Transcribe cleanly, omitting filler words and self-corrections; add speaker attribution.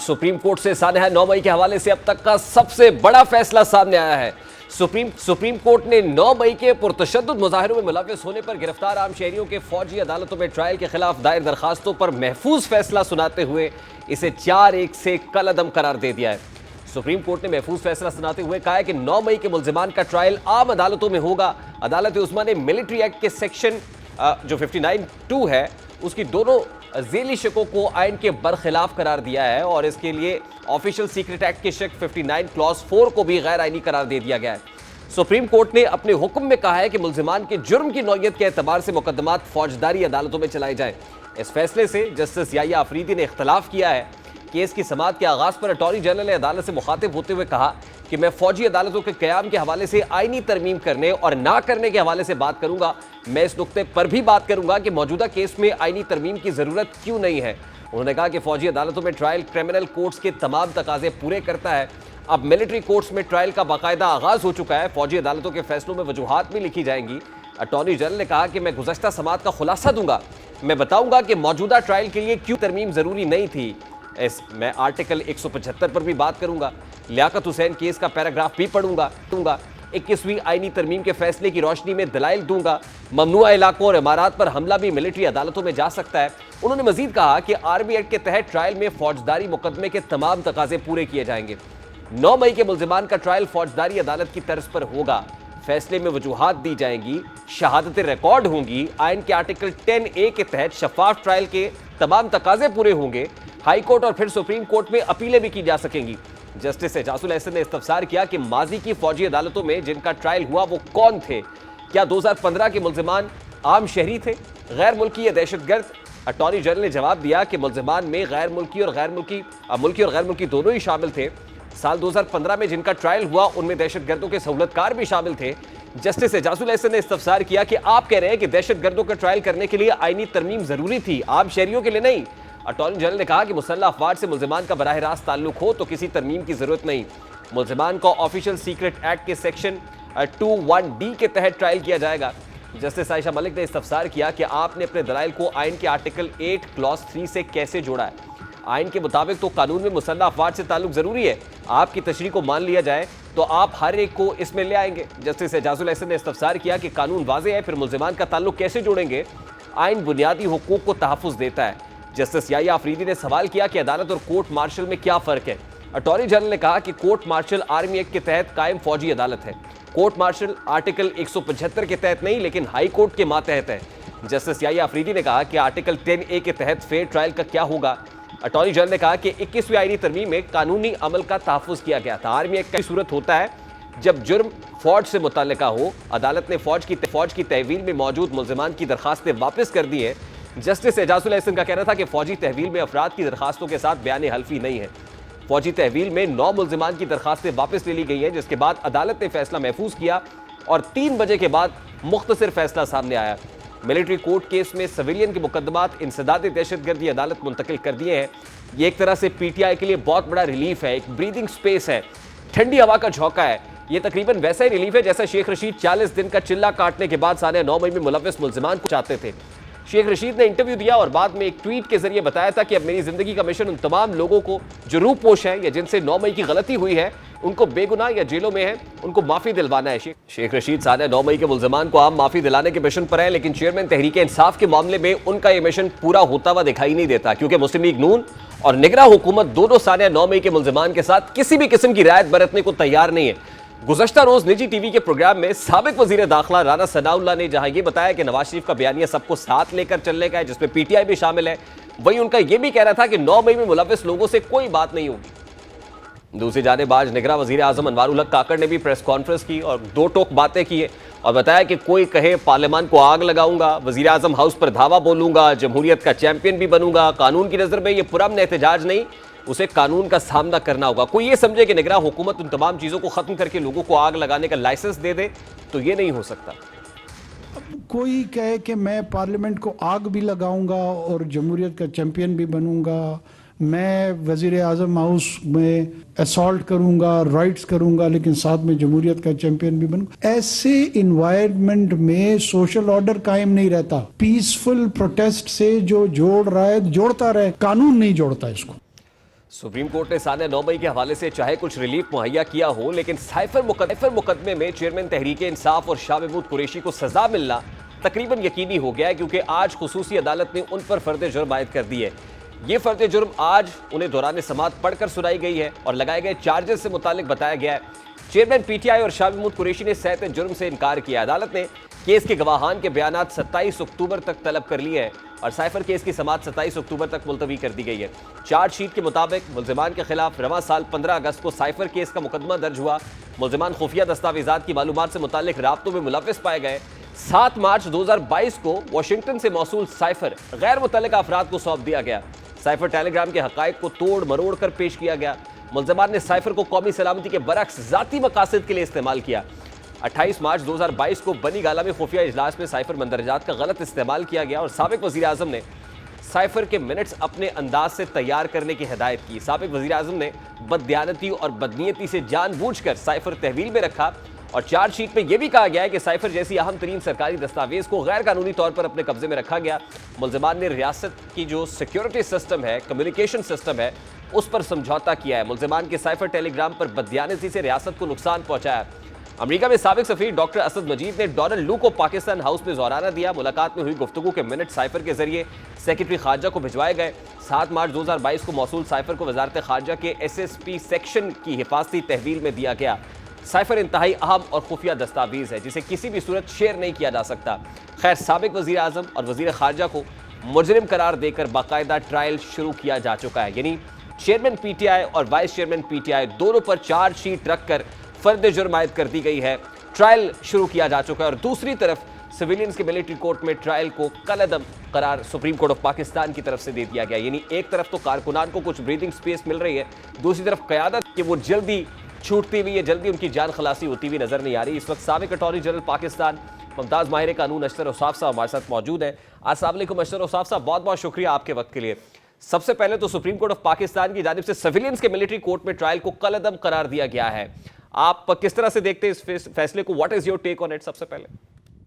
Speaker 1: Supreme court से सानहा 9 मई के हवाले से अब तक का सबसे बड़ा फैसला सामने आया है। सुप्रीम कोर्ट ने 9 मई के पुरतशद्दुद मुजाहिरों में मुलव्वस होने पर गिरफ्तार आम शहरियों के फौजी अदालतों में ट्रायल के खिलाफ दायर दरखास्तों पर महफूज फैसला सुनाते हुए इसे 4-1 से कलअदम करार दे दिया है। सुप्रीम कोर्ट ने महफूज फैसला सुनाते हुए कहा है कि 9 मई के मुल्जिमान का ट्रायल आम अदालतों में होगा। अदालत उस्मा ने मिलिट्री एक्ट के सेक्शन जो 59(2) है उसकी दोनों जेली शकों को आइन के बरखिलाफ करार दिया है और इसके लिए ऑफिशियल सीक्रेट एक्ट के शेक 59 क्लॉज 4 को भी गैर आइनी करार दे दिया गया है। सुप्रीम कोर्ट ने अपने हुक्म में कहा है कि मुल्जिमान के जुर्म की नौयत के एतबार से मुकदमात फौजदारी अदालतों में चलाए जाएं। इस फैसले से जस्टिस याहिया अफरीदी ने इख्तलाफ किया है। केस की समाअत के आगाज पर अटॉर्नी जनरल ने अदालत से मुखातिब होते हुए कहा कि मैं फौजी अदालतों के क़याम के हवाले से आईनी तरमीम करने और ना करने के हवाले से बात करूंगा। मैं इस नुक्ते पर भी बात करूंगा कि मौजूदा केस में आईनी तरमीम की जरूरत क्यों नहीं है। उन्होंने कहा कि फौजी अदालतों में ट्रायल क्रिमिनल कोर्ट्स के तमाम तकाजे पूरे करता है। अब मिलिट्री कोर्ट्स में ट्रायल का बाकायदा आगाज हो चुका है। फौजी अदालतों के फैसलों में वजूहात भी लिखी जाएंगी। अटॉर्नी जनरल ने कहा कि मैं गुज़श्ता समाअत का खुलासा दूंगा। मैं बताऊंगा कि मौजूदा ट्रायल के लिए क्यों तरमीम जरूरी नहीं थी। मैं आर्टिकल 175 पर भी बात करूंगा। लियाकत हुसैन केस का पैराग्राफ भी पढ़ूंगा। 21वीं आईनी तरमीम के फैसले की रोशनी में दलाइल दूंगा। ममनुआ इलाकों और इमारात पर हमला भी मिलिट्री अदालतों में जा सकता है। उन्होंने मजीद कहा कि आर्मी एक्ट के तहत ट्रायल में फौजदारी मुकदमे के तमाम तकाजे पूरे किए जाएंगे। 9 मई के मुल्जिमान का ट्रायल फौजदारी अदालत की तर्ज पर होगा। फैसले में वजूहात दी जाएंगी, शहादतें रिकॉर्ड होंगी। आइन के आर्टिकल 10A के तहत शफाफ ट्रायल के तमाम तकाजे पूरे होंगे। हाई कोर्ट और फिर सुप्रीम कोर्ट में अपीलें भी की जा सकेंगी। जस्टिस एजाजुल एहसन ने इस्तफसार किया कि माजी की फौजी अदालतों में जिनका ट्रायल हुआ वो कौन थे। क्या 2015 के मुल्जिमान आम शहरी थे, गैर मुल्की या दहशतगर्द? अटॉर्नी जनरल ने जवाब दिया कि मुल्जिमान में मुल्की और गैर मुल्की दोनों ही शामिल थे। साल 2015 में जिनका ट्रायल हुआ उनमें दहशतगर्दों के सहूलतकार भी शामिल थे। जस्टिस एजाजुल एहसन ने इस्तफसार किया कि आप कह रहे हैं कि दहशतगर्दों का ट्रायल करने के लिए आईनी तरमीम जरूरी थी, आम शहरियों के लिए नहीं। अटॉर्नी जनरल ने कहा कि मुसल्लह अफवाज से मुल्जिमान का बराह रास्त ताल्लुक हो तो किसी तरमीम की जरूरत नहीं। मुल्जिमान को ऑफिशियल सीक्रेट एक्ट के सेक्शन 21D के तहत ट्रायल किया जाएगा। जस्टिस आयशा मलिक ने इस्तफसार किया कि आपने अपने दलाइल को आइन के आर्टिकल 8 क्लॉज 3 से कैसे जोड़ा है। आइन के मुताबिक तो कानून में मुसल्लह अफवाज से ताल्लुक जरूरी है। आपकी तशरीह को मान लिया जाए तो आप हर एक को इसमें ले आएंगे। जस्टिस एजाजुल एहसन ने इस्तफसार किया कि कानून वाज़ेह है, फिर मुल्जिमान का ताल्लुक कैसे जोड़ेंगे। आइन बुनियादी हुकूक को तहफ़्फ़ुज़ देता है। जस्टिस याहिया अफरीदी ने सवाल किया कि अदालत और कोर्ट मार्शल में क्या फ़र्क है। अटॉर्नी जनरल ने कहा कि कोर्ट मार्शल आर्मी एक्ट के तहत कायम फौजी अदालत है। कोर्ट मार्शल आर्टिकल 175 के तहत नहीं लेकिन हाई कोर्ट के मातहत है। जस्टिस याहिया अफरीदी ने कहा कि आर्टिकल 10A के तहत फेयर ट्रायल का क्या होगा। अटॉर्नी जनरल ने कहा कि 21वीं आईनी तरमीम में कानूनी अमल का तहफ़्फ़ुज़ किया गया था। आर्मी एक्ट की सूरत होता है जब जुर्म फौज से मुतल्लिका हो। अदालत ने फौज की तहवील में मौजूद मुल्जिमान की दरखास्तें वापस कर दी हैं। जस्टिस एजाजुल एहसन का कहना था कि फौजी तहवील में अफराद की दरखास्तों के साथ बयान हल्फी नहीं है। फौजी तहवील में 9 मुल्जिमान की दरखास्तें वापस ले ली गई हैं, जिसके बाद अदालत ने फैसला महफूज किया और 3 बजे के बाद मुख्तसर फैसला सामने आया। मिलिट्री कोर्ट केस में सिविलियन के मुकदमात इंसदाद दहशतगर्दी अदालत मुंतकिल कर दिए हैं। ये एक तरह से PTI के लिए बहुत बड़ा रिलीफ है, एक ब्रीदिंग स्पेस है, ठंडी हवा का झोंका है। ये तकरीबन वैसा ही रिलीफ है जैसा शेख रशीद 40 दिन का चिल्ला काटने के बाद सानहा 9 मई में मुलव्वस मुल्जिमान को चाहते थे। शेख रशीद ने इंटरव्यू दिया और बाद में एक ट्वीट के जरिए बताया था कि अब मेरी जिंदगी का मिशन उन तमाम लोगों को जो रूपोश हैं या जिनसे 9 मई की गलती हुई है, उनको बेगुनाह या जेलों में हैं, उनको माफी दिलवाना है। शेख रशीद सानहा 9 मई के मुल्जिमान को आम माफी दिलाने के मिशन पर है, लेकिन चेयरमैन तहरीक इंसाफ के मामले में उनका यह मिशन पूरा होता हुआ दिखाई नहीं देता, क्योंकि मुस्लिम लीग नून और निगरां हुकूमत दोनों सानहा 9 मई के मुल्जिमान के साथ किसी भी किस्म की रियायत बरतने को तैयार नहीं है। गुज़श्ता रोज निजी टीवी के प्रोग्राम में साबिक वजीर दाखिला राना सनाउल्लाह ने जहां यह बताया कि नवाज शरीफ का बयानिया सबको साथ लेकर चलने का है, जिसमें PTI भी शामिल है, वहीं उनका यह भी कहना था कि 9 मई में मुलव्वस लोगों से कोई बात नहीं होगी। दूसरी जानिब आज निगरां वजीर आजम अनवारुल हक काकड़ ने भी प्रेस कॉन्फ्रेंस की और दो टोक बातें की है और बताया कि कोई कहे पार्लियामान को आग लगाऊंगा, वजीर आजम हाउस पर धावा बोलूंगा, जमहूरियत का चैंपियन भी बनूंगा। कानून की नजर में यह पुरअमन एहतजाज नहीं, उसे कानून का सामना करना होगा। कोई ये समझे कि निगरां हुकूमत उन तमाम चीज़ों को ख़त्म करके लोगों को आग लगाने का लाइसेंस दे दे, तो ये नहीं हो सकता।
Speaker 2: कोई कहे कि मैं पार्लियामेंट को आग भी लगाऊंगा और जमहूरियत का चैंपियन भी बनूंगा, मैं वजीर आजम हाउस में असॉल्ट करूंगा, राइट्स करूंगा, लेकिन साथ में जमहूरियत का चैंपियन भी बनूंगा, ऐसे इन्वायरमेंट में सोशल ऑर्डर कायम नहीं रहता। पीसफुल प्रोटेस्ट से जो जोड़ रहा है जोड़ता रहे, कानून नहीं जोड़ता इसको।
Speaker 1: सुप्रीम कोर्ट ने साने 9 मई के हवाले से चाहे कुछ रिलीफ मुहैया किया हो, लेकिन साइफर मुकदमे में चेयरमैन तहरीक इंसाफ और शाह महमूद कुरैशी को सजा मिलना तकरीबन यकीनी हो गया है, क्योंकि आज खुसूसी अदालत ने उन पर फर्द जुर्म आयद कर दी है। ये फर्द जुर्म आज उन्हें दौरान समाअत पढ़कर सुनाई गई है और लगाए गए चार्जेस से मुतालिक बताया गया है। चेयरमैन पीटीआई और शाह महमूद कुरैशी ने सैत जुर्म से इनकार किया। अदालत ने केस के गवाहान के बयानात 27 अक्टूबर तक तलब कर लिए हैं और साइफर केस की समाअत 27 अक्टूबर तक मुलतवी कर दी गई है। चार्जशीट के मुताबिक मुल्जिमान के खिलाफ रवां साल 15 अगस्त को साइफर केस का मुकदमा दर्ज हुआ। मुल्जिमान खुफिया दस्तावेजात की मालूमात से मुतालिक राब्तों में मुलव्विस पाए गए। 7 मार्च 2022 को वाशिंगटन से मौसूल साइफर गैर मुतल्लिका अफराद को सौंप दिया गया। साइफर टेलीग्राम के हकायक को तोड़ मरोड़ कर पेश किया गया। मुल्जिमान ने साइफर को कौमी सलामती के बरक्स जाती मकासद के लिए इस्तेमाल किया। 28 मार्च 2022 को बनी गाला में खुफिया इजलास में साइफर मंदरजात का गलत इस्तेमाल किया गया और साबिक वजीर आजम ने साइफर के मिनट्स अपने अंदाज से तैयार करने की हिदायत की। साबिक वजीर आजम ने बददियानती और बदनीयती से जानबूझकर साइफर तहवील में रखा और चार्जशीट में यह भी कहा गया है कि साइफर जैसी अहम तरीन सरकारी दस्तावेज को गैर कानूनी तौर पर अपने कब्जे में रखा गया। मुल्जिमान ने रियासत की जो सिक्योरिटी सिस्टम है, कम्युनिकेशन सिस्टम है, उस पर समझौता किया है। मुल्जिमान के साइफर टेलीग्राम पर बददियानती से रियासत को नुकसान पहुंचाया। अमेरिका में साबिक सफीर डॉक्टर असद मजीद ने डोनाल्ड लू को पाकिस्तान हाउस में ज़ोराना दिया। मुलाकात में हुई गुफ्तगू के मिनट साइफर के जरिए सेक्रेटरी खारजा को भिजवाए गए। 7 मार्च 2022 को मौसूल साइफर को वजारत खारजा के SSP सेक्शन की हिफाजती तहवील में दिया गया। साइफर इंतहाई अहम और खुफिया दस्तावेज है जिसे किसी भी सूरत शेयर नहीं किया जा सकता। खैर, साबिक वजीर आजम और वजीर खारजा को मुजरिम करार देकर बाकायदा ट्रायल शुरू किया जा चुका है। यानी चेयरमैन PTI और वाइस चेयरमैन PTI दोनों पर चार्जशीट रखकर फर्द जुर्म आयद कर दी गई है। ट्रायल शुरू किया जा चुका है और दूसरी तरफ सिविलियंस के मिलिट्री कोर्ट में ट्रायल को कलअदम करार सुप्रीम कोर्ट ऑफ पाकिस्तान की तरफ से दे दिया गया। यानी एक तरफ तो कारकुनान को कुछ ब्रीदिंग स्पेस मिल रही है, दूसरी तरफ क़यादत कि वो जल्दी छूटती हुई है, जल्दी उनकी जान खलासी होती हुई नजर नहीं आ रही। इस वक्त साबिक अटॉर्नी जनरल पाकिस्तान मुमताज़ माहिर कानून अशतर औसाफ साहब हमारे साथ मौजूद है। अस्सलाम वालेकुम अशतर औसाफ साहब, बहुत बहुत शुक्रिया आपके वक्त के लिए। सबसे पहले तो सुप्रीम कोर्ट ऑफ पाकिस्तान की जानिब से सिविलियंस के मिलिट्री कोर्ट में ट्रायल को कलअदम करार दिया गया है। आप किस तरह से देखते हैं इस फैसले को? What is your take on it? सबसे पहले